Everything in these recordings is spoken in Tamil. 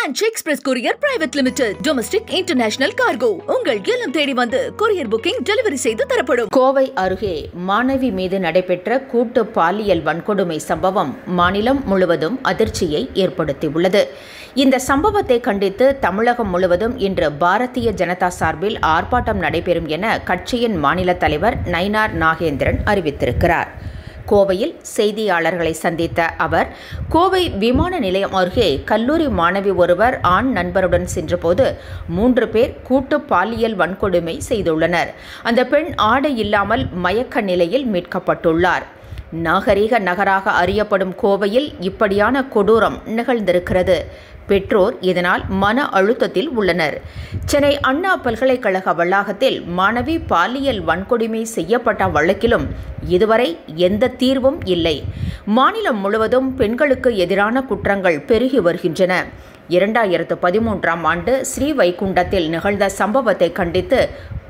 French Express Courier Private Limited. Domestic International Cargo. உங்கள் இல்லம் தேடி வந்து courier booking delivery செய்து தரப்படும். கோவை அருகே மாணவி மீது நடைபெற்ற கூட்டு பாலியல் வன்கொடுமை சம்பவம் மாநிலம் முழுவதும் அதிர்ச்சியை ஏற்படுத்தியுள்ளது. இந்த சம்பவத்தை கண்டித்து தமிழகம் முழுவதும் இன்று பாரதிய ஜனதா சார்பில் ஆர்ப்பாட்டம் நடைபெறும் என கட்சியின் மாநில தலைவர் நயினார் நாகேந்திரன் அறிவித்திருக்கிறார். கோவையில் செய்தியாளர்களை சந்தித்த அவர், கோவை விமான நிலையம் அருகே கல்லூரி மாணவி ஒருவர் ஆண் நண்பருடன் சென்றபோது 3 பேர் கூட்டு பாலியல் வன்கொடுமை செய்துள்ளனர். அந்த பெண் ஆடை இல்லாமல் மயக்க நிலையில் மீட்கப்பட்டுள்ளார். நாகரீக நகராக அறியப்படும் கோவையில் இப்படியான கொடூரம் நிகழ்ந்திருக்கிறது. பெற்றோர் இதனால் மன அழுத்தத்தில் உள்ளனர். சென்னை அண்ணா பல்கலைக்கழக வளாகத்தில் மாணவி பாலியல் வன்கொடுமை செய்யப்பட்ட வழக்கிலும் இதுவரை எந்த தீர்வும் இல்லை. மாநிலம் முழுவதும் பெண்களுக்கு எதிரான குற்றங்கள் பெருகி வருகின்றன. 2013ஆம் ஆண்டு ஸ்ரீவைகுண்டத்தில் நிகழ்ந்த சம்பவத்தை கண்டித்து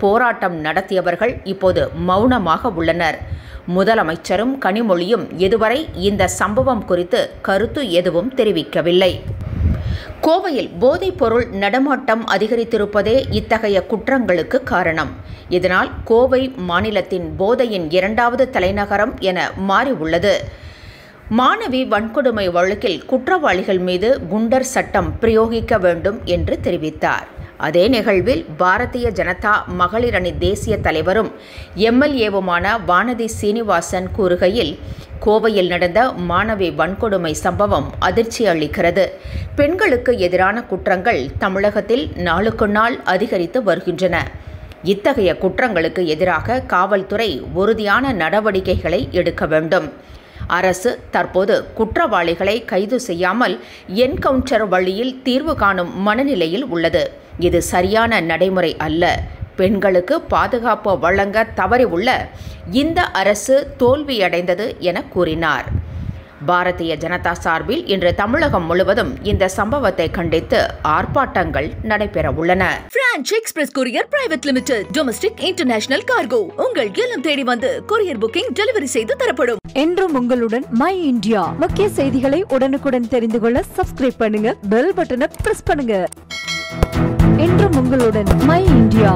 போராட்டம் நடத்தியவர்கள் இப்போது மௌனமாக உள்ளனர். முதலமைச்சரும் கனிமொழியும் இதுவரை இந்த சம்பவம் குறித்து கருத்து எதுவும் தெரிவிக்கவில்லை. கோவையில் போதைப் பொருள் நடமாட்டம் அதிகரித்திருப்பதே இத்தகைய குற்றங்களுக்கு காரணம். இதனால் கோவை மாநிலத்தின் போதையின் 2வது தலைநகரம் என மாறியுள்ளது. மாணவி வன்கொடுமை வழக்கில் குற்றவாளிகள் மீது குண்டர் சட்டம் பிரயோகிக்க வேண்டும் என்று தெரிவித்தார். அதே நிகழ்வில் பாரதிய ஜனதா மகளிர் அணி தேசிய தலைவரும் MLAவுமான வானதி சீனிவாசன் கூறுகையில், கோவையில் நடந்த மாணவி வன்கொடுமை சம்பவம் அதிர்ச்சி அளிக்கிறது. பெண்களுக்கு எதிரான குற்றங்கள் தமிழகத்தில் நாளுக்கு நாள் அதிகரித்து வருகின்றன. இத்தகைய குற்றங்களுக்கு எதிராக காவல்துறை உறுதியான நடவடிக்கைகளை எடுக்க வேண்டும். அரசு தற்போது குற்றவாளிகளை கைது செய்யாமல் என்கவுண்டர் வழியில் தீர்வு காணும் மனநிலையில் உள்ளது. இது சரியான நடைமுறை அல்ல. பெண்களுக்கு பாதுகாப்பு வழங்க தவறியுள்ள இந்த அரசு தோல்வியடைந்தது என கூறினார். பாரதிய ஜனதா சார்பில் இன்று தமிழகம் முழுவதும் இந்த சம்பவத்தை கண்டித்து ஆர்ப்பாட்டங்கள் நடைபெற உள்ளன. French Express Courier Private Limited. Domestic International Cargo. உங்கள் இல்லம் தேடி வந்து courier booking delivery செய்து தரப்படும். என்றும் உங்களுடன் மை இந்தியா. முக்கிய செய்திகளை உடனுக்குடன் தெரிந்து கொள்ள சப்ஸ்கிரைப் பண்ணுங்க, பெல் பட்டனை பிரஸ் பண்ணுங்க. என்றும் உங்களுடன் மை இந்தியா.